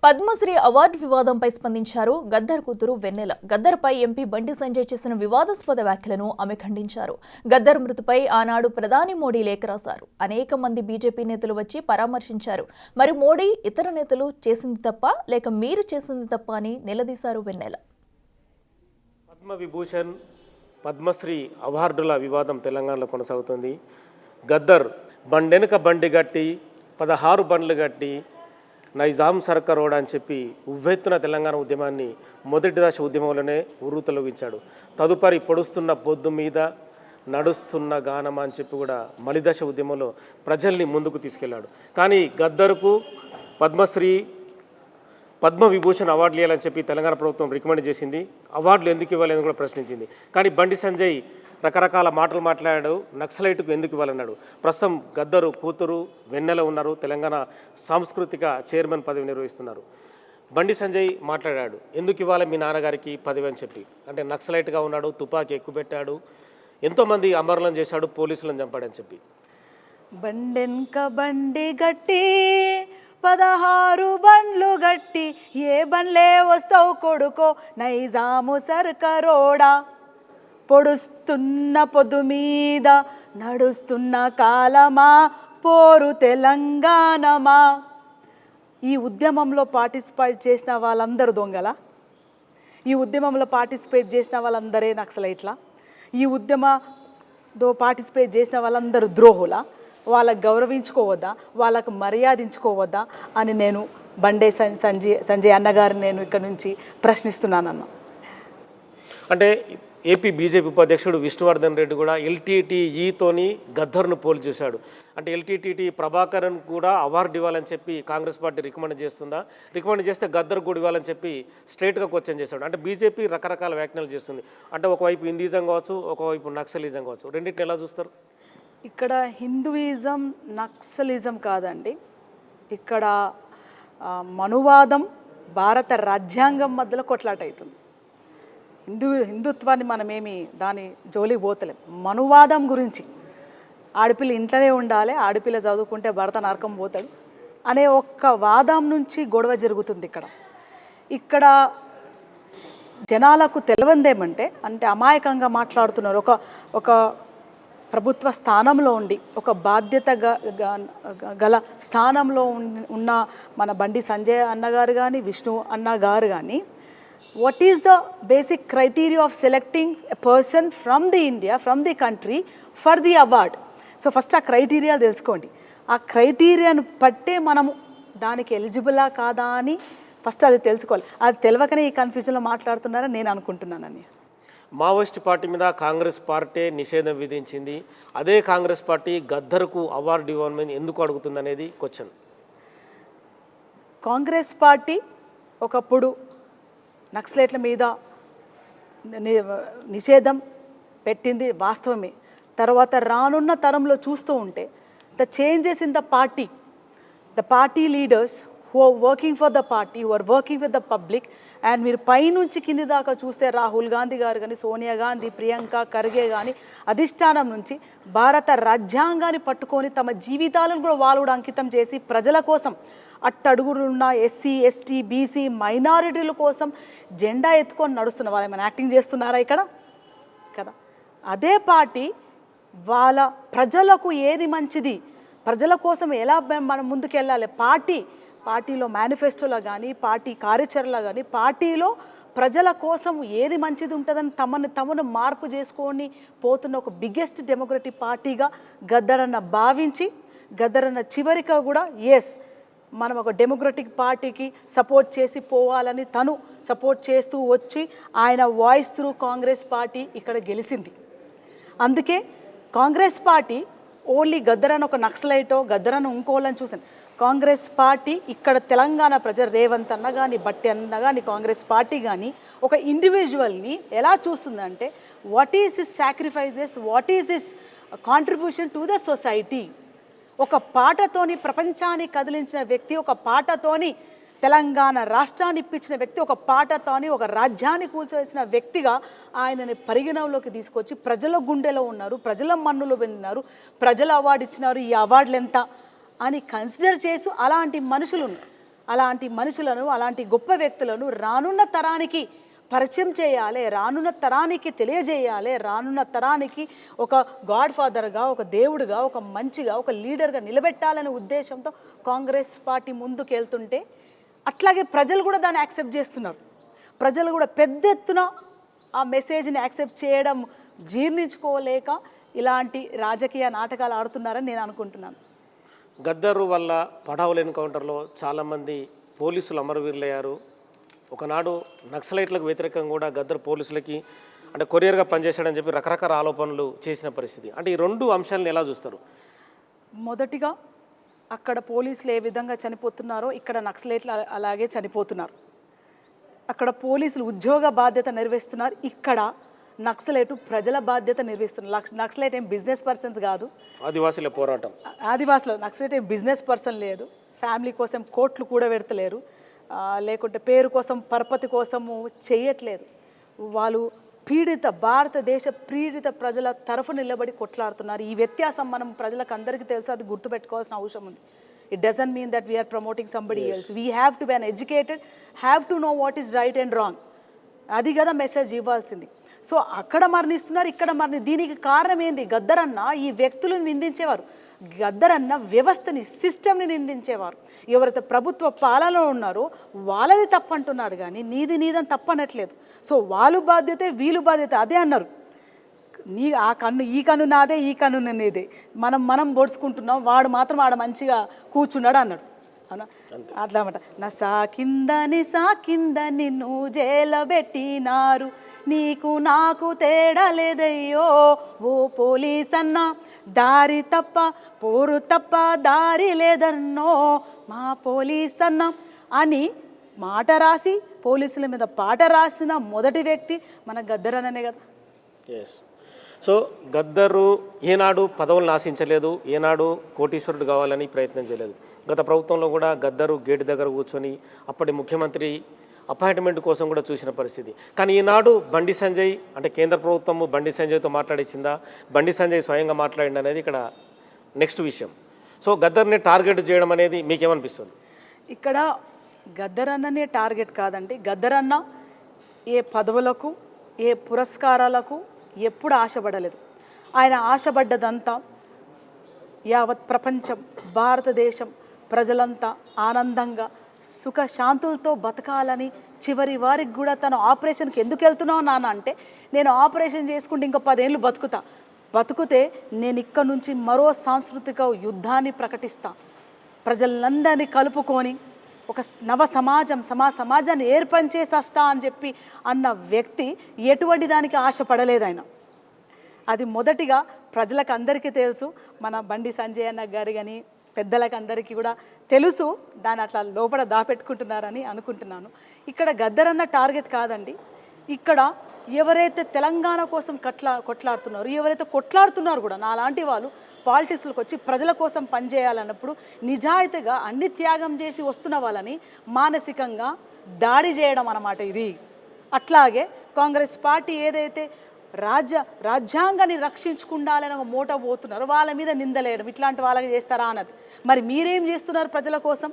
Padmashri award వివాదంపై స్పందించారు గద్దర్ కూతురు వెన్నెల. గద్దర్పై ఎంపీ బండి సంజయ్ చేసిన వివాదాస్పద వ్యాఖ్యలను ఆమె ఖండించారు. గద్దర్ మృతిపై ఆనాడు ప్రధాని మోడీ లేఖ రాశారు. అనేక మంది బీజేపీ నేతలు వచ్చి పరామర్శించారు. మరి మోడీ ఇతర నేతలు చేసింది తప్ప లేక మీరు చేసింది తప్ప అని నిలదీశారు వెన్నెల. పద్మవిభూషణ్ పద్మశ్రీ అవార్డుల వివాదం తెలంగాణలో కొనసాగుతుంది. గద్దర్ బండెనక బండి గట్టి 16 బండ్లు గట్టి నైజాం సర్కారోడ్ అని చెప్పి ఉవ్వెత్తున తెలంగాణ ఉద్యమాన్ని మొదటి దశ ఉద్యమంలోనే ఉర్రూతలొగించాడు. తదుపరి పొడుస్తున్న పొద్దు మీద నడుస్తున్న గానమా అని చెప్పి కూడా మలిదశ ఉద్యమంలో ప్రజల్ని ముందుకు తీసుకెళ్లాడు. కానీ గద్దర్కు పద్మవిభూషణ్ అవార్డులు ఇవ్వాలని చెప్పి తెలంగాణ ప్రభుత్వం రికమెండ్ చేసింది. అవార్డులు ఎందుకు ఇవ్వాలని కూడా ప్రశ్నించింది. కానీ బండి సంజయ్ రకరకాల మాటలు మాట్లాడాడు. నక్సలైట్కు ఎందుకు ఇవ్వాలన్నాడు. ప్రస్తుతం గద్దరు కూతురు వెన్నెల ఉన్నారు. తెలంగాణ సాంస్కృతిక చైర్మన్ పదవి నిర్వహిస్తున్నారు. బండి సంజయ్ మాట్లాడాడు, ఎందుకు ఇవ్వాలి మీ నాన్నగారికి పదవి అని చెప్పి. అంటే నక్సలైట్గా ఉన్నాడు, తుపాకీ ఎక్కుపెట్టాడు, ఎంతోమంది అమరులను చేశాడు, పోలీసులను చంపాడని చెప్పి. బండెన్క బండి గట్టి 16 బండ్లు గట్టి ఏ బండ్లే వస్తావు కొడుకో నైజాము సర్కారోడా పొడుస్తున్న పొద్దు మీద నడుస్తున్న కాలమా పోరు తెలంగాణమా. ఈ ఉద్యమంలో పార్టిసిపేట్ చేసిన వాళ్ళందరూ దొంగల? ఈ ఉద్యమంలో పార్టిసిపేట్ చేసిన వాళ్ళందరే నక్సలైట్లా? ఈ ఉద్యమంలో పార్టిసిపేట్ చేసిన వాళ్ళందరూ ద్రోహులా? వాళ్ళకు గౌరవించుకోవద్దా, వాళ్ళకు మర్యాదించుకోవద్దా అని నేను బండే సంజయ్ అన్నగారిని నేను ఇక్కడ నుంచి ప్రశ్నిస్తున్నానన్న. అంటే ఏపీ బీజేపీ ఉపాధ్యక్షుడు విష్ణువర్ధన్ రెడ్డి కూడా ఎల్టీటీఈతోని గద్దర్ను పోల్ చేశాడు. అంటే ఎల్టీటీటీ ప్రభాకరన్ కూడా అవార్డు ఇవ్వాలని చెప్పి కాంగ్రెస్ పార్టీ రికమెండ్ చేస్తుందా, రికమెండ్ చేస్తే గద్దర్ కూడా ఇవ్వాలని చెప్పి స్ట్రైట్గా క్వశ్చన్ చేశాడు. అంటే బీజేపీ రకరకాల వ్యాఖ్యలు చేస్తుంది. అంటే ఒకవైపు హిందూయిజం కావచ్చు, ఒకవైపు నక్సలిజం కావచ్చు. రెండింటిని ఎలా చూస్తారు? ఇక్కడ హిందూయిజం నక్సలిజం కాదండి. ఇక్కడ మనువాదం భారత రాజ్యాంగం మధ్యలో కొట్లాట అవుతుంది. హిందుత్వాన్ని మనమేమి దాని జోలికి పోతలేం. మనువాదం గురించి ఆడపిల్ల ఇంట్లోనే ఉండాలి, ఆడపిల్ల చదువుకుంటే భర్త నరకం పోతాడు అనే ఒక్క వాదం నుంచి గొడవ జరుగుతుంది. ఇక్కడ జనాలకు తెలియందేమంటే అంటే అమాయకంగా మాట్లాడుతున్నారు. ఒక ప్రభుత్వ స్థానంలో ఉండి ఒక బాధ్యత గల స్థానంలో ఉన్న మన బండి సంజయ్ అన్నగారు కానీ విష్ణు అన్నగారు కానీ what is the basic criteria of selecting a person from the India, from the country for the award? So first ఆ క్రైటీరియా తెలుసుకోండి. ఆ క్రైటీరియాను పట్టే మనము దానికి ఎలిజిబులా కాదా అని ఫస్ట్ అది తెలుసుకోవాలి. అది తెలియకనే ఈ కన్ఫ్యూజన్లో మాట్లాడుతున్నారని నేను అనుకుంటున్నానని. మావోయిస్ట్ పార్టీ మీద కాంగ్రెస్ పార్టీ నిషేధం విధించింది. అదే కాంగ్రెస్ పార్టీ గద్దర్కు అవార్డు ఇవ్వమని ఎందుకు అడుగుతుంది అనేది క్వశ్చన్. కాంగ్రెస్ పార్టీ ఒకప్పుడు నక్సలైట్ల మీద నిషేధం పెట్టింది వాస్తవమే. తర్వాత రానున్న తరంలో చూస్తూ ఉంటే the changes in the party leaders who are working for the party, who are working with the public, and మీరు పైనుంచి కింది దాకా చూస్తే రాహుల్ గాంధీ గారు కానీ, సోనియా గాంధీ, ప్రియాంక ఖర్గే కానీ అధిష్టానం నుంచి భారత రాజ్యాంగాన్ని పట్టుకొని తమ జీవితాలను కూడా వాళ్ళు కూడా అంకితం చేసి ప్రజల కోసం అట్టడుగులున్న ఎస్సీ, ఎస్టీ, బీసీ మైనారిటీల కోసం జెండా ఎత్తుకొని నడుస్తున్న వాళ్ళు ఏమైనా యాక్టింగ్ చేస్తున్నారా ఇక్కడ? కదా. అదే పార్టీ వాళ్ళ ప్రజలకు ఏది మంచిది, ప్రజల కోసం ఎలా మనం ముందుకెళ్ళాలి, పార్టీలో మేనిఫెస్టోలో కానీ, పార్టీ కార్యాచరణలో కానీ, పార్టీలో ప్రజల కోసం ఏది మంచిది ఉంటుందని తమను మార్పు చేసుకొని పోతున్న ఒక బిగ్గెస్ట్ డెమోక్రటిక్ పార్టీగా గద్దరన్న భావించి గద్దరన్న చివరిగా కూడా మనం ఒక డెమోక్రటిక్ పార్టీకి సపోర్ట్ చేసి పోవాలని తను సపోర్ట్ చేస్తూ వచ్చి ఆయన వాయిస్ త్రూ కాంగ్రెస్ పార్టీ ఇక్కడ గెలిచింది. అందుకే కాంగ్రెస్ పార్టీ ఓన్లీ గద్దరన్న ఒక నక్సలైటో గద్దరన్న ఇంకోళ్ళని చూసాను. కాంగ్రెస్ పార్టీ ఇక్కడ తెలంగాణ ప్రజలు రేవంత్ అన్న కానీ, బట్టి అన్న కానీ, కాంగ్రెస్ పార్టీ కానీ ఒక ఇండివిజువల్ని ఎలా చూస్తుందంటే what is his sacrifices, what is his contribution to the society. ఒక పాటతోని ప్రపంచాన్ని కదిలించిన వ్యక్తి, ఒక పాటతోని తెలంగాణ రాష్ట్రాన్ని ఇప్పించిన వ్యక్తి, ఒక పాటతోని ఒక రాజ్యాన్ని కూల్చేసిన వ్యక్తిగా ఆయనని పరిగణంలోకి తీసుకొచ్చి ప్రజల గుండెలో ఉన్నారు, ప్రజల మన్నులో విన్నారు, ప్రజలు అవార్డు ఇచ్చినారు, ఈ అవార్డులు ఎంత అని కన్సిడర్ చేసి అలాంటి మనుషులు అలాంటి మనుషులను, అలాంటి గొప్ప వ్యక్తులను రానున్న తరానికి పరిచయం చేయాలి, రానున్న తరానికి తెలియజేయాలి, రానున్న తరానికి ఒక గాడ్ ఫాదర్గా, ఒక దేవుడిగా, ఒక మంచిగా, ఒక లీడర్గా నిలబెట్టాలనే ఉద్దేశంతో కాంగ్రెస్ పార్టీ ముందుకు వెళ్తుంటే అట్లాగే ప్రజలు కూడా దాన్ని యాక్సెప్ట్ చేస్తున్నారు. ప్రజలు కూడా పెద్ద ఎత్తున ఆ మెసేజ్ని యాక్సెప్ట్ చేయడం జీర్ణించుకోలేక ఇలాంటి రాజకీయ నాటకాలు ఆడుతున్నారని నేను అనుకుంటున్నాను. గద్దరు వల్ల పడావుల ఎన్కౌంటర్లో చాలామంది పోలీసులు అమరవీరులయ్యారు. ఒకనాడు నక్సలైట్లకు వ్యతిరేకంగా కూడా గద్దర్ పోలీసులకి అంటే కొరియర్గా పనిచేశాడని చెప్పి రకరకాల ఆరోపణలు చేసిన పరిస్థితి. అంటే ఈ రెండు అంశాలను ఎలా చూస్తారు? మొదటిగా అక్కడ పోలీసులు ఏ విధంగా చనిపోతున్నారో ఇక్కడ నక్సలైట్లు అలాగే చనిపోతున్నారు. అక్కడ పోలీసులు ఉద్యోగ బాధ్యత నిర్వహిస్తున్నారు, ఇక్కడ నక్సలైట్ ప్రజల బాధ్యత నిర్వహిస్తున్నారు. నక్సలైట్ ఏం బిజినెస్ పర్సన్స్ కాదు, ఆదివాసుల పోరాటం. ఆదివాసులు నక్సలైట్ ఏం బిజినెస్ పర్సన్ లేదు, ఫ్యామిలీ కోసం కోట్లు కూడా పెడతలేరు, లేకుంటే పేరు కోసం పరపతి కోసము చేయట్లేదు. వాళ్ళు భారతదేశ పీడిత ప్రజల తరఫు నిలబడి కొట్లాడుతున్నారు. ఈ వ్యత్యాసం మనం ప్రజలకు అందరికీ తెలుసు, అది గుర్తుపెట్టుకోవాల్సిన అవసరం ఉంది. It doesn't mean that we are promoting somebody else. We have to be educated, have to know what is right and wrong. అది కదా మెసేజ్ ఇవ్వాల్సింది. సో అక్కడ మరణిస్తున్నారు, ఇక్కడ దీనికి కారణం ఏంది? గద్దరన్న ఈ వ్యక్తులను నిందించేవారు, గద్దరన్న వ్యవస్థని, సిస్టమ్ని నిందించేవారు. ఎవరైతే ప్రభుత్వ పాలనలో ఉన్నారో వాళ్ళది తప్పంటున్నాడు, కానీ నీదని తప్పనట్లేదు. సో వాళ్ళు బాధ్యతే, వీళ్ళు బాధ్యత అదే అన్నారు. ఆ కన్ను ఈ కన్ను నాదే, ఈ కన్ను నీదే, మనం పొడుచుకుంటున్నాం, వాడు మాత్రం ఆడ మంచిగా కూర్చున్నాడు అన్నాడు. అవునా? అట్లా అన్నమాట. నా సాకింద నిన్ను జైలబెట్టినారు, నీకు నాకు తేడా లేదయ్యో ఓ పోలీస్ అన్న, దారి తప్ప పోరు తప్ప దారి లేదన్నో మా పోలీస్ అన్న అని మాట రాసి పోలీసుల మీద పాట రాసిన మొదటి వ్యక్తి మన గద్దరన్ననే కదా. ఎస్. సో గద్దరు ఏనాడు పదవులను ఆశించలేదు, ఏనాడు కోటీశ్వరుడు కావాలని ప్రయత్నం చేయలేదు. గత ప్రభుత్వంలో కూడా గద్దరు గేటు దగ్గర కూర్చొని అప్పటి ముఖ్యమంత్రి అపాయింట్మెంట్ కోసం కూడా చూసిన పరిస్థితి. కానీ ఈనాడు బండి సంజయ్ అంటే కేంద్ర ప్రభుత్వము బండి సంజయ్తో మాట్లాడించిందా, బండి సంజయ్ స్వయంగా మాట్లాడింది అనేది ఇక్కడ నెక్స్ట్ విషయం. సో గద్దర్ని టార్గెట్ చేయడం అనేది మీకేమనిపిస్తుంది? ఇక్కడ గద్దరన్ననే టార్గెట్ కాదండి. గద్దరన్న ఏ పదవులకు, ఏ పురస్కారాలకు ఎప్పుడు ఆశపడలేదు. ఆయన ఆశపడ్డదంతా యావత్ ప్రపంచం, భారతదేశం ప్రజలంతా ఆనందంగా సుఖశాంతులతో బతకాలని. చివరి వారికి కూడా తను ఆపరేషన్కి ఎందుకు వెళ్తున్నావు నాన్న అంటే, నేను ఆపరేషన్ చేసుకుంటే ఇంకా 10 ఏళ్ళు బతుకుతే నేను ఇక్కడ నుంచి మరో సాంస్కృతిక యుద్ధాన్ని ప్రకటిస్తా, ప్రజలందరినీ కలుపుకొని ఒక నవ సమాజాన్ని ఏర్పరిచేసేస్తా అని చెప్పి అన్న వ్యక్తి ఎటువంటి దానికి ఆశపడలేదు ఆయన. అది మొదటిగా ప్రజలకు అందరికీ తెలుసు, మన బండి సంజయ్ అన్న గారు కానీ పెద్దలకు అందరికీ కూడా తెలుసు. దాన్ని అట్లా లోపల దాపెట్టుకుంటున్నారని అనుకుంటున్నాను. ఇక్కడ గద్దరన్న టార్గెట్ కాదండి. ఇక్కడ ఎవరైతే తెలంగాణ కోసం కొట్లాడుతున్నారో, ఎవరైతే కొట్లాడుతున్నారో కూడా నాలాంటి వాళ్ళు పాలిటిక్స్లోకి వచ్చి ప్రజల కోసం పనిచేయాలన్నప్పుడు నిజాయితీగా అన్ని త్యాగం చేసి వస్తున్న వాళ్ళని మానసికంగా దాడి చేయడం అన్నమాట ఇది. అట్లాగే కాంగ్రెస్ పార్టీ ఏదైతే రాజ్యాంగాన్ని రక్షించుకుండాలని ఒక మూట పోతున్నారో వాళ్ళ మీద నిందలేయడం, ఇట్లాంటి వాళ్ళకి చేస్తారా అన్నది. మరి మీరేం చేస్తున్నారు ప్రజల కోసం?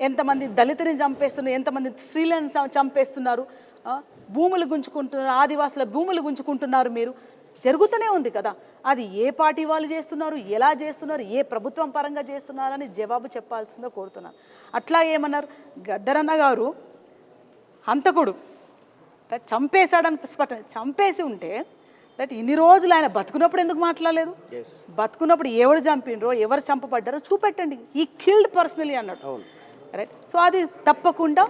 ఎంతమంది దళితుని చంపేస్తున్నారు, ఎంతమంది స్త్రీలను చంపేస్తున్నారు, భూములు గుంజుకుంటున్నారు, ఆదివాసుల భూములు గుంజుకుంటున్నారు. మీరు జరుగుతూనే ఉంది కదా. అది ఏ పార్టీ వాళ్ళు చేస్తున్నారు, ఎలా చేస్తున్నారు, ఏ ప్రభుత్వం పరంగా చేస్తున్నారని జవాబు చెప్పాల్సిందో కోరుతున్నాను. అట్లా ఏమన్నారు, గద్దరన్న గారు హంతకుడు, చంపేశాడని స్పష్టం. చంపేసి ఉంటే ఇన్ని రోజులు ఆయన బతుకున్నప్పుడు ఎందుకు మాట్లాడలేదు? బతుకున్నప్పుడు ఎవరు చంపినరో, ఎవరు చంపబడ్డారో చూపెట్టండి. ఈ కిల్డ్ పర్సనలీ అన్నాడు, రైట్. సో అది తప్పకుండా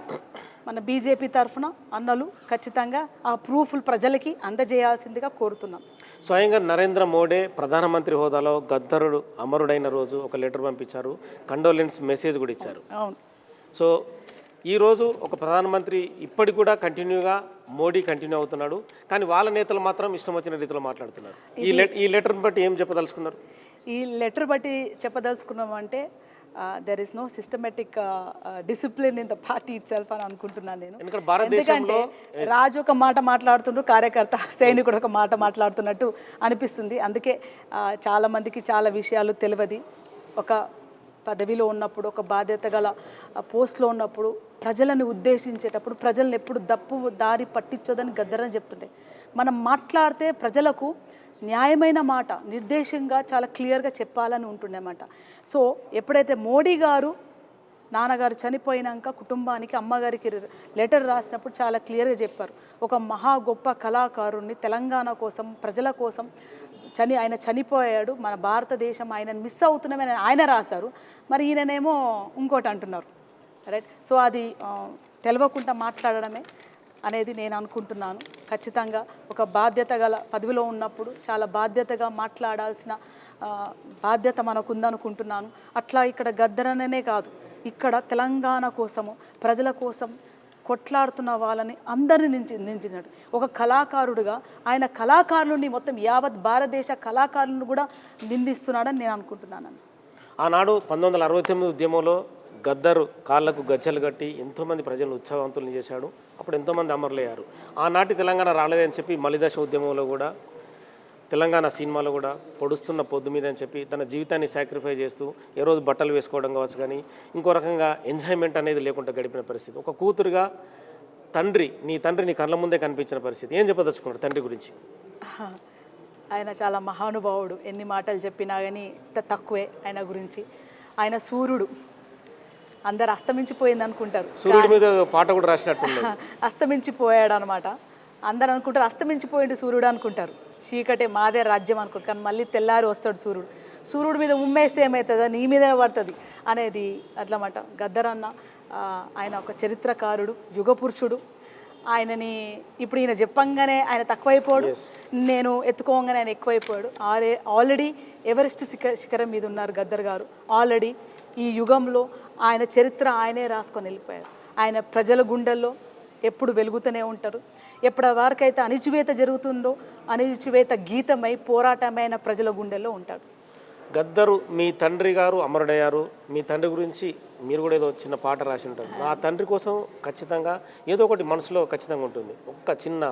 మన బీజేపీ తరఫున అన్నలు ఖచ్చితంగా ఆ ప్రూఫ్లు ప్రజలకి అందజేయాల్సిందిగా కోరుతున్నాం. స్వయంగా నరేంద్ర మోడీ ప్రధానమంత్రి హోదాలో గద్దరుడు అమరుడైన రోజు ఒక లెటర్ పంపించారు, కండోలెన్స్ మెసేజ్ కూడా ఇచ్చారు. అవును. సో ఈరోజు ఒక ప్రధానమంత్రి ఇప్పటికి కూడా కంటిన్యూగా మోడీ కంటిన్యూ అవుతున్నాడు, కానీ వాళ్ళ నేతలు మాత్రం ఇష్టం వచ్చిన రీతిలో మాట్లాడుతున్నారు. ఈ లెటర్ని బట్టి ఏం చెప్పదలుచుకున్నారు? ఈ లెటర్ బట్టి చెప్పదలుచుకున్నాం అంటే there is no systematic discipline in the party itself అని అనుకుంటున్నాను నేను. ఎందుకంటే రాజు ఒక మాట మాట్లాడుతుండ్రు, కార్యకర్త సైనికుడు ఒక మాట మాట్లాడుతున్నట్టు అనిపిస్తుంది. అందుకే చాలా మందికి చాలా విషయాలు తెలియదు. ఒక పదవిలో ఉన్నప్పుడు, ఒక బాధ్యత గల పోస్ట్లో ఉన్నప్పుడు ప్రజలను ఉద్దేశించేటప్పుడు ప్రజలను ఎప్పుడు దారి పట్టించొద్దని గద్దరని చెప్తుండే. మనం మాట్లాడితే ప్రజలకు న్యాయమైన మాట నిర్దేశంగా చాలా క్లియర్గా చెప్పాలని ఉంటుండేమాట. సో ఎప్పుడైతే మోడీ గారు నాన్నగారు చనిపోయినాక కుటుంబానికి అమ్మగారికి లెటర్ రాసినప్పుడు చాలా క్లియర్గా చెప్పారు, ఒక మహా గొప్ప కళాకారుణ్ణి తెలంగాణ కోసం ప్రజల కోసం ఆయన చనిపోయాడు, మన భారతదేశం ఆయనను మిస్ అవుతున్నామని ఆయన రాశారు. మరి ఈయననేమో ఇంకోటి అంటున్నారు, రైట్? సో అది తెలవకుండా మాట్లాడడమే అనేది నేను అనుకుంటున్నాను. ఖచ్చితంగా ఒక బాధ్యత గల పదవిలో ఉన్నప్పుడు చాలా బాధ్యతగా మాట్లాడాల్సిన బాధ్యత మనకు ఉందనుకుంటున్నాను. అట్లా ఇక్కడ గద్దరనే కాదు, ఇక్కడ తెలంగాణ కోసము ప్రజల కోసం కొట్లాడుతున్న వాళ్ళని అందరిని నించినాడు. ఒక కళాకారుడుగా ఆయన కళాకారులని మొత్తం యావత్ భారతదేశ కళాకారులను కూడా నిందిస్తున్నాడని నేను అనుకుంటున్నాను. ఆనాడు 1969 ఉద్యమంలో గద్దరు కాళ్లకు గజ్జలు కట్టి ఎంతోమంది ప్రజలను ఉత్సవవంతులను చేశాడు. అప్పుడు ఎంతోమంది అమరులయ్యారు. ఆనాటి తెలంగాణ రాలేదని చెప్పి మలిదశ ఉద్యమంలో కూడా తెలంగాణ సినిమాలో కూడా పొడుస్తున్న పొద్దు మీద అని చెప్పి తన జీవితాన్ని సాక్రిఫై చేస్తూ ఏ రోజు బట్టలు వేసుకోవడం కావచ్చు, కానీ ఇంకో రకంగా ఎంజాయ్మెంట్ అనేది లేకుండా గడిపిన పరిస్థితి. ఒక కూతురుగా నీ తండ్రి నీ కళ్ళ ముందే కనిపించిన పరిస్థితి. ఏం చెప్పదలుచుకున్నాడు తండ్రి గురించి? ఆయన చాలా మహానుభావుడు. ఎన్ని మాటలు చెప్పినా కానీ తక్కువే ఆయన గురించి. ఆయన సూర్యుడు, అందరు అస్తమించిపోయింది అనుకుంటారు. సూర్యుడి మీద పాట కూడా రాసినట్టు అస్తమించిపోయాడు అనమాట. అందరు అనుకుంటారు అస్తమించిపోయింది సూర్యుడు అనుకుంటారు, చీకటే మాదే రాజ్యం అనుకుంటారు. కానీ మళ్ళీ తెల్లారి వస్తాడు సూర్యుడు. సూర్యుడి మీద ఉమ్మేస్తే ఏమవుతుందా, నీ మీద పడుతుంది అనేది అట్లమాట. గద్దరన్న ఆయన ఒక చరిత్రకారుడు, యుగపురుషుడు. ఆయనని ఇప్పుడు ఈయన చెప్పంగానే ఆయన తక్కువైపోయాడు, నేను ఎత్తుకోగానే ఆయన ఎక్కువైపోయాడు. ఆల్రెడీ ఎవరెస్ట్ శిఖరం మీద ఉన్నారు గద్దర్ గారు. ఆల్రెడీ ఈ యుగంలో ఆయన చరిత్ర ఆయనే రాసుకొని వెళ్ళిపోయారు. ఆయన ప్రజల గుండెల్లో ఎప్పుడు వెలుగుతూనే ఉంటారు. ఎప్పటి వరకైతే అణిచివేత జరుగుతుందో అణిచివేత గీతమై పోరాటమైన ప్రజల గుండెల్లో ఉంటాడు. గద్దరు మీ తండ్రి గారు అమరుడయ్యారు. మీ తండ్రి గురించి మీరు కూడా ఏదో చిన్న పాట రాసి ఉంటారు. నా తండ్రి కోసం ఖచ్చితంగా ఏదో ఒకటి మనసులో ఖచ్చితంగా ఉంటుంది. ఒక్క చిన్న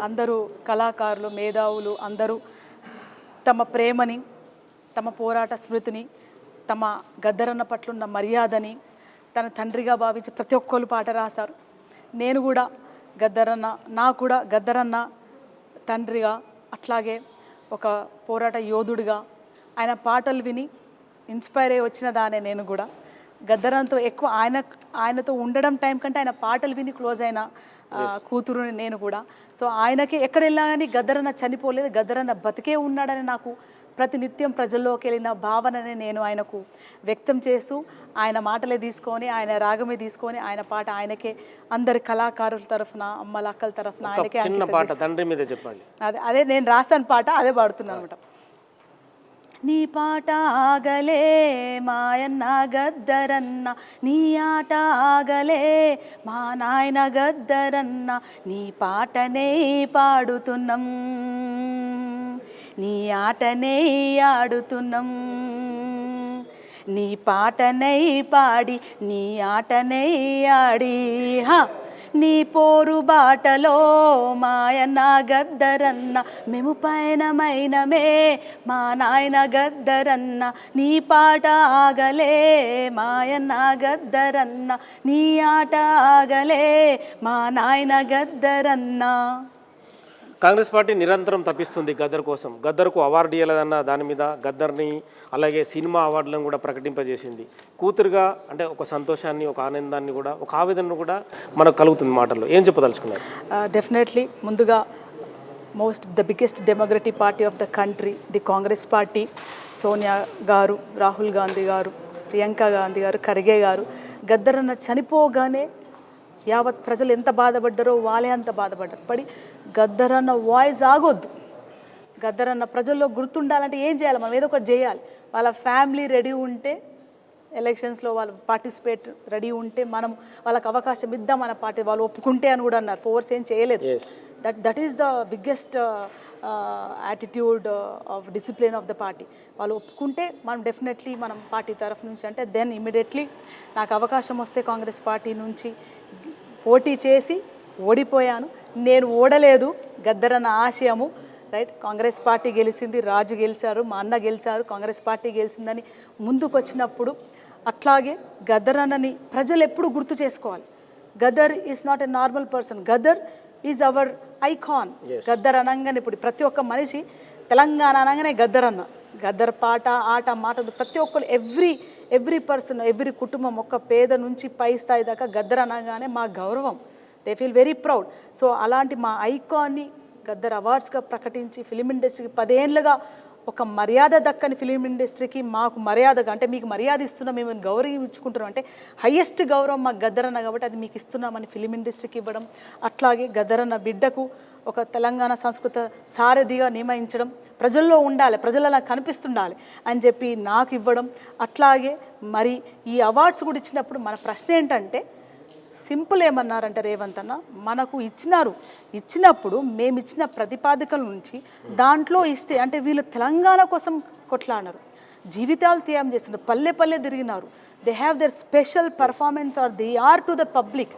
అందరూ కళాకారులు, మేధావులు అందరూ తమ ప్రేమని, తమ పోరాట స్మృతిని, తమ గద్దరన్న పట్ల ఉన్న మర్యాదని తన తండ్రిగా భావించి ప్రతి ఒక్కరు పాట రాశారు. నేను కూడా నాకు కూడా గద్దరన్న తండ్రిగా, అట్లాగే ఒక పోరాట యోధుడిగా ఆయన పాటలు విని ఇన్స్పైర్ అయ్యి వచ్చిన దానే నేను కూడా. గద్దరన్నతో ఎక్కువ ఆయనతో ఉండడం టైం కంటే ఆయన పాటలు విని క్లోజ్ అయిన కూతురుని నేను కూడా. సో ఆయనకి ఎక్కడ వెళ్ళినా కానీ గద్దరన్న చనిపోలేదు, గద్దరన్న బతికే ఉన్నాడని నాకు ప్రతినిత్యం ప్రజల్లోకి వెళ్ళిన భావనని నేను ఆయనకు వ్యక్తం చేస్తూ ఆయన మాటలే తీసుకొని, ఆయన రాగమే తీసుకొని ఆయన పాట ఆయనకే, అందరి కళాకారుల తరఫున, అమ్మల అక్కల తరఫున ఆయనకే చిన్న పాట తండ్రి మీద చెప్పండి. అదే నేను రాసాను పాట, అదే పాడుతున్నాను అనమాట. నీ పాట ఆగలే మాయన్న గద్దరన్న, నీ ఆట ఆగలే మా నాయన గద్దరన్న, నీ పాటనే పాడుతున్నాం, నీ ఆటనే ఆడుతున్నాం, నీ పాటనై పాడి నీ ఆటనై ఆడి నీ పోరు బాటలో మాయన్న గద్దరన్న, మేము పయనమైనమే మా నాయన గద్దరన్న, నీ పాట ఆగలే మాయన్న గద్దరన్న, నీ ఆట ఆగలే మా నాయన గద్దరన్న. కాంగ్రెస్ పార్టీ నిరంతరం తప్పిస్తుంది గద్దర్ కోసం. గద్దర్కు అవార్డు ఇవ్వలేదన్న దాని మీద గద్దర్ని అలాగే సినిమా అవార్డులను కూడా ప్రకటింపజేసింది. కూతురుగా అంటే ఒక సంతోషాన్ని, ఒక ఆనందాన్ని కూడా, ఒక ఆవేదనను కూడా మనకు కలుగుతుంది మాటల్లో. ఏం చెప్పదలుచుకున్నారు? డెఫినెట్లీ ముందుగా the biggest democratic party of the country, the Congress party, Sonia గారు, రాహుల్ గాంధీ గారు, ప్రియాంక గాంధీ గారు, ఖర్గే గారు గద్దరన్న చనిపోగానే యావత్ ప్రజలు ఎంత బాధపడ్డారో వాళ్ళే అంత బాధపడ్డారు. గద్దరన్న వాయిస్ ఆగొద్దు, గద్దరన్న ప్రజల్లో గుర్తుండాలంటే ఏం చేయాలి, మనం ఏదో ఒకటి చేయాలి. వాళ్ళ ఫ్యామిలీ రెడీ ఉంటే, ఎలక్షన్స్లో వాళ్ళు పార్టిసిపేట్ రెడీ ఉంటే మనం వాళ్ళకి అవకాశం ఇద్దాం మన పార్టీ, వాళ్ళు ఒప్పుకుంటే అని కూడా అన్నారు. ఫోర్స్ ఏం చేయలేదు. That is the biggest attitude of discipline of the party. వాళ్ళు ఒప్పుకుంటే మనం డెఫినెట్లీ మనం పార్టీ తరఫు నుంచి అంటే దెన్ ఇమీడియట్లీ నాకు అవకాశం వస్తే కాంగ్రెస్ పార్టీ నుంచి పోటీ చేసి ఓడిపోయాను. నేను ఓడలేదు, గద్దరన్న ఆశయము రైట్. కాంగ్రెస్ పార్టీ గెలిచింది, రాజు గెలిచారు, మా అన్న గెలిచారు, కాంగ్రెస్ పార్టీ గెలిచిందని ముందుకు వచ్చినప్పుడు అట్లాగే గద్దర్ అన్నని ప్రజలు ఎప్పుడు గుర్తు చేసుకోవాలి. Gaddar is not a normal person, Gaddar is our icon. Gaddar అనగానే ఇప్పుడు ప్రతి ఒక్క మనిషి తెలంగాణ అనగానే గద్దర్ అన్న, గద్దర్ పాట ఆట మాట ప్రతి ఒక్కరు ఎవ్రీ పర్సన్ ఎవ్రీ కుటుంబం ఒక్క పేద నుంచి పై స్థాయి దాకా గద్దర్ అనగానే మా గౌరవం, they feel very proud. So అలాంటి మా ఐకాన్ని గద్దర్ అవార్డ్స్గా ప్రకటించి ఫిలిం ఇండస్ట్రీకి 10 ఏళ్ళుగా ఒక మర్యాద దక్కని ఫిలిం ఇండస్ట్రీకి మాకు మర్యాదగా, అంటే మీకు మర్యాద ఇస్తున్నాం, మేము గౌరవించుకుంటున్నాం, అంటే హయ్యెస్ట్ గౌరవం మాకు గద్దర్ అన్న కాబట్టి అది మీకు ఇస్తున్నామని ఫిలిం ఇండస్ట్రీకి ఇవ్వడం. అట్లాగే గద్దర్ అన్న బిడ్డకు ఒక తెలంగాణ సంస్కృత సారథిగా నియమించడం, ప్రజల్లో ఉండాలి, ప్రజలలో కనిపిస్తుండాలి అని చెప్పి నాకు ఇవ్వడం. అట్లాగే మరి ఈ అవార్డ్స్ కూడా ఇచ్చినప్పుడు మన ప్రశ్న ఏంటంటే, సింపుల్ ఏమన్నారంటే రేవంత్ అన్న, మనకు ఇచ్చినప్పుడు మేము ఇచ్చిన ప్రతిపాదికల నుంచి దాంట్లో ఇస్తే, అంటే వీళ్ళు తెలంగాణ కోసం కొట్లాడినారు, జీవితాలు త్యాగం చేస్తున్నారు, పల్లె పల్లె తిరిగినారు, they have their special performance or they are to the public,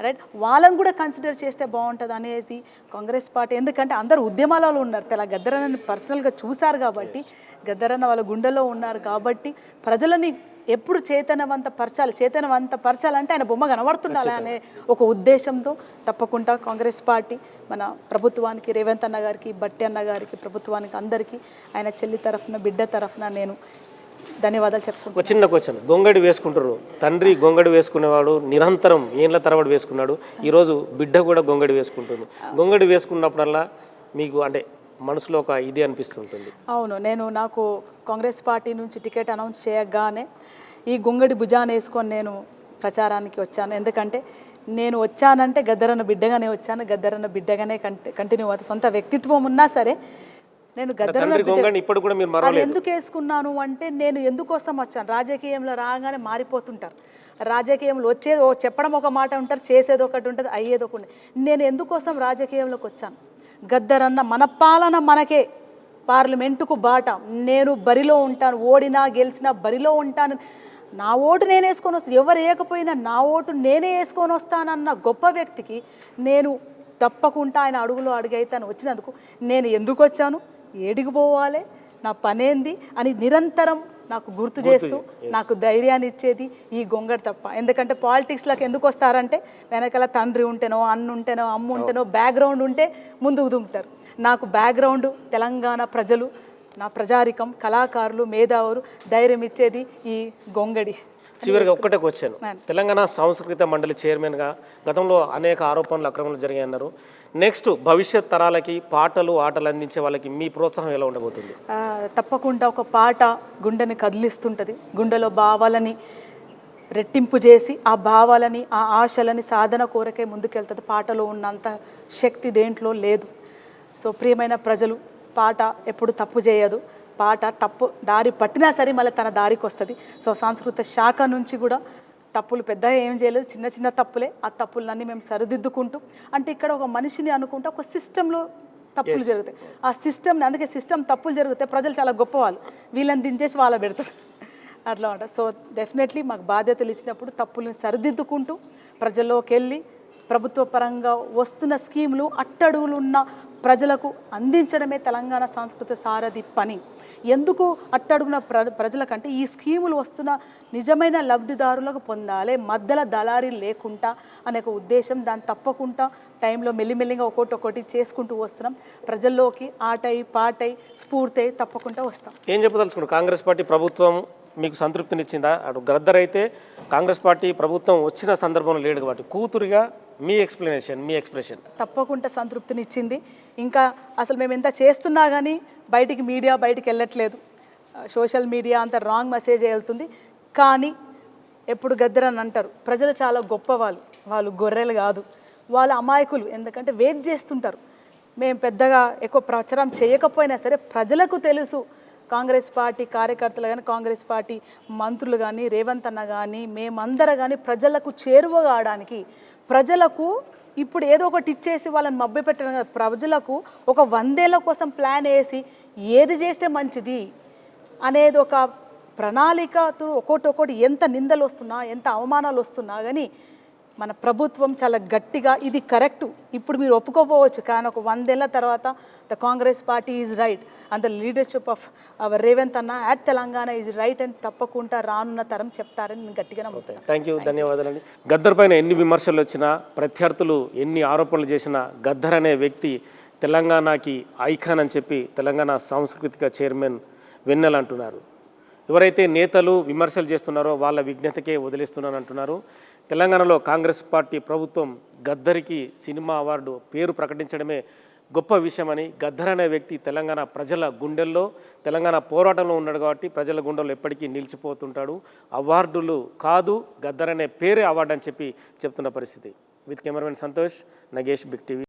right. వాళ్ళని కూడా కన్సిడర్ చేస్తే బాగుంటుంది అనేది కాంగ్రెస్ పార్టీ. ఎందుకంటే అందరూ ఉద్యమాలలో ఉన్నారు, గద్దర్ అన్నని పర్సనల్గా చూశారు కాబట్టి, గద్దర్ అన్న వాళ్ళ గుండెలో ఉన్నారు కాబట్టి ప్రజలని ఎప్పుడు చైతన్యవంతపరచాలంటే ఆయన బొమ్మ కనబడుతుండాలి అనే ఒక ఉద్దేశంతో తప్పకుండా కాంగ్రెస్ పార్టీ మన ప్రభుత్వానికి, రేవంత్ అన్న గారికి, బట్టి అన్న గారికి, ప్రభుత్వానికి అందరికీ, ఆయన చెల్లి తరఫున బిడ్డ తరఫున నేను ధన్యవాదాలు చెప్పుకుంటున్నాను. ఒక చిన్న క్వశ్చన్, గొంగడి వేసుకుంటారు, తండ్రి గొంగడి వేసుకునేవాడు నిరంతరం ఏళ్ళ తరబడి వేసుకున్నాడు, ఈరోజు బిడ్డ కూడా గొంగడి వేసుకుంటుంది. గొంగడి వేసుకున్నప్పుడల్లా మీకు అంటే మనసులో ఒక ఇది అనిపిస్తుంటుంది? అవును, నాకు కాంగ్రెస్ పార్టీ నుంచి టికెట్ అనౌన్స్ చేయగానే ఈ గొంగడి భుజాన వేసుకొని నేను ప్రచారానికి వచ్చాను. ఎందుకంటే నేను వచ్చానంటే గద్దరన్న బిడ్డగానే వచ్చాను, గద్దరన్న బిడ్డగానే కంటిన్యూ అవుతుంది. సొంత వ్యక్తిత్వం ఉన్నా సరే నేను గద్దరన్న ఇప్పుడు కూడా మీరు అది ఎందుకు వేసుకున్నాను అంటే, నేను ఎందుకోసం వచ్చాను, రాజకీయంలో రాగానే మారిపోతుంటారు, రాజకీయంలో వచ్చేది చెప్పడం ఒక మాట ఉంటారు, చేసేది ఒకటి ఉంటుంది, అయ్యేది ఒకటి. నేను ఎందుకోసం రాజకీయంలోకి వచ్చాను, గద్దర్ అన్న మన పాలన మనకే, పార్లమెంటుకు బాట, నేను బరిలో ఉంటాను, ఓడినా గెలిచినా బరిలో ఉంటాను, నా ఓటు నేను వేసుకొని వస్తాను, ఎవరు వేయకపోయినా నా ఓటు నేనే వేసుకొని వస్తానన్న గొప్ప వ్యక్తికి నేను తప్పకుండా ఆయన అడుగులో అడుగైతాను వచ్చినందుకు నేను ఎందుకు వచ్చాను, ఏడికి పోవాలి, నా పనేంది అని నిరంతరం నాకు గుర్తు చేస్తూ నాకు ధైర్యాన్ని ఇచ్చేది ఈ గొంగడి తప్ప. ఎందుకంటే పాలిటిక్స్లోకి ఎందుకు వస్తారంటే వెనకాల తండ్రి ఉంటేనో, అన్న ఉంటేనో, అమ్మ ఉంటేనో, బ్యాక్గ్రౌండ్ ఉంటే ముందుకు దుంకుతారు. నాకు బ్యాక్గ్రౌండ్ తెలంగాణ ప్రజలు, నా ప్రజారికం, కళాకారులు, మేధావులు ధైర్యం ఇచ్చేది ఈ గొంగడి. చివరిగా ఒక్కటే క్వశ్చన్, తెలంగాణ సాంస్కృతిక మండలి చైర్మన్గా గతంలో అనేక ఆరోపణలు అక్రమాలు జరిగాయన్నారు. నెక్స్ట్ భవిష్యత్ తరాలకి పాటలు ఆటలు అందించే వాళ్ళకి మీ ప్రోత్సాహం ఎలా ఉండబోతుంది? తప్పకుండా ఒక పాట గుండెని కదిలిస్తుంటుంది, గుండెలో భావాలని రెట్టింపు చేసి ఆ భావాలని, ఆ ఆశలని సాధన కోరకే ముందుకెళ్తుంది. పాటలో ఉన్నంత శక్తి దేంట్లో లేదు. సో ప్రియమైన ప్రజలు, పాట ఎప్పుడు తప్పు చేయదు, పాట తప్పు దారి పట్టినా సరే మళ్ళీ తన దారికి వస్తుంది. సో సాంస్కృతిక శాఖ నుంచి కూడా తప్పులు పెద్దగా ఏం చేయలేదు, చిన్న చిన్న తప్పులే, ఆ తప్పులన్నీ మేము సరిదిద్దుకుంటూ, అంటే ఇక్కడ ఒక మనిషిని అనుకుంటే ఒక సిస్టంలో తప్పులు జరుగుతాయి, ఆ సిస్టమ్ని, అందుకే సిస్టమ్ తప్పులు జరిగితే ప్రజలు చాలా గొప్పవాళ్ళు, వీళ్ళని దించేసి వాళ్ళ పెడతారు అట్లా ఉంటుంది. సో డెఫినెట్లీ మాకు బాధ్యతలు ఇచ్చినప్పుడు తప్పులను సరిదిద్దుకుంటూ ప్రజల్లోకి వెళ్ళి ప్రభుత్వ పరంగా వస్తున్న స్కీములు అట్టడుగులున్న ప్రజలకు అందించడమే తెలంగాణ సంస్కృతి సారథి పని. ఎందుకు అట్టడుగున ప్రజలకంటే ఈ స్కీములు వస్తున్న నిజమైన లబ్ధిదారులకు పొందాలి, మధ్యలో దళారీ లేకుండా అనే ఒక ఉద్దేశం. దాన్ని తప్పకుండా టైంలో మెల్లిమెల్లిగా ఒక్కొక్కటి చేసుకుంటూ వస్తున్నాం. ప్రజల్లోకి ఆటై పాటై స్ఫూర్తి తప్పకుండా వస్తాం. ఏం చెప్పదలుచుకున్నారు? కాంగ్రెస్ పార్టీ ప్రభుత్వం మీకు సంతృప్తినిచ్చిందా? అటు గద్దర్ అయితే కాంగ్రెస్ పార్టీ ప్రభుత్వం వచ్చిన సందర్భంలో లేడు కాబట్టి కూతురుగా మీ ఎక్స్ప్రెషన్ తప్పకుండా సంతృప్తినిచ్చింది. ఇంకా అసలు మేము ఎంత చేస్తున్నా కానీ మీడియా బయటికి వెళ్ళట్లేదు, సోషల్ మీడియా అంత రాంగ్ మెసేజ్ వెళ్తుంది. కానీ ఎప్పుడు గద్దర్ అని అంటారు, ప్రజలు చాలా గొప్పవాళ్ళు, వాళ్ళు గొర్రెలు కాదు, వాళ్ళ అమాయకులు. ఎందుకంటే వెయిట్ చేస్తుంటారు. మేము పెద్దగా ఎక్కువ ప్రచారం చేయకపోయినా సరే ప్రజలకు తెలుసు, కాంగ్రెస్ పార్టీ కార్యకర్తలు కానీ, కాంగ్రెస్ పార్టీ మంత్రులు కానీ, రేవంత్ అన్న కానీ, మేమందరం కానీ ప్రజలకు చేరువ కావడానికి, ప్రజలకు ఇప్పుడు ఏదో ఒకటి ఇచ్చేసి వాళ్ళని మభ్య పెట్టడం కాదు, ప్రజలకు ఒక 100 ఏళ్ల కోసం ప్లాన్ వేసి ఏది చేస్తే మంచిది అనేది ఒక ప్రణాళికతో ఒక్కొక్కటి ఎంత నిందలు వస్తున్నా, ఎంత అవమానాలు వస్తున్నా కానీ మన ప్రభుత్వం చాలా గట్టిగా ఇది కరెక్టు ఇప్పుడు మీరు ఒప్పుకోపోవచ్చు, కానీ ఒక 100 ఏళ్ళ తర్వాత the Congress party is right and the leadership of our Revanth అన్న అట్ తెలంగాణ ఈజ్ రైట్ అని తప్పకుండా రానున్న తరం చెప్తారని నేను గట్టిగా నమ్ముతాను. థ్యాంక్ యూ, ధన్యవాదాలండి. గద్దర్ పైన ఎన్ని విమర్శలు వచ్చినా, ప్రత్యర్థులు ఎన్ని ఆరోపణలు చేసినా, గద్దర్ అనే వ్యక్తి తెలంగాణకి ఐకాన్ అని చెప్పి తెలంగాణ సాంస్కృతిక చైర్మన్ వెన్నెల అంటున్నారు. ఎవరైతే నేతలు విమర్శలు చేస్తున్నారో వాళ్ళ విజ్ఞతకే వదిలేస్తున్నాను అంటున్నారు. తెలంగాణలో కాంగ్రెస్ పార్టీ ప్రభుత్వం గద్దరికి సినిమా అవార్డు పేరు ప్రకటించడమే గొప్ప విషయమని, గద్దర్ అనే వ్యక్తి తెలంగాణ ప్రజల గుండెల్లో, తెలంగాణ పోరాటంలో ఉన్నాడు కాబట్టి ప్రజల గుండెల్లో ఎప్పటికీ నిలిచిపోతుంటాడు. అవార్డులు కాదు, గద్దర్ అనే పేరే అవార్డు అని చెప్పి చెప్తున్న పరిస్థితి. With cameraman Santosh, Nagesh, Big TV.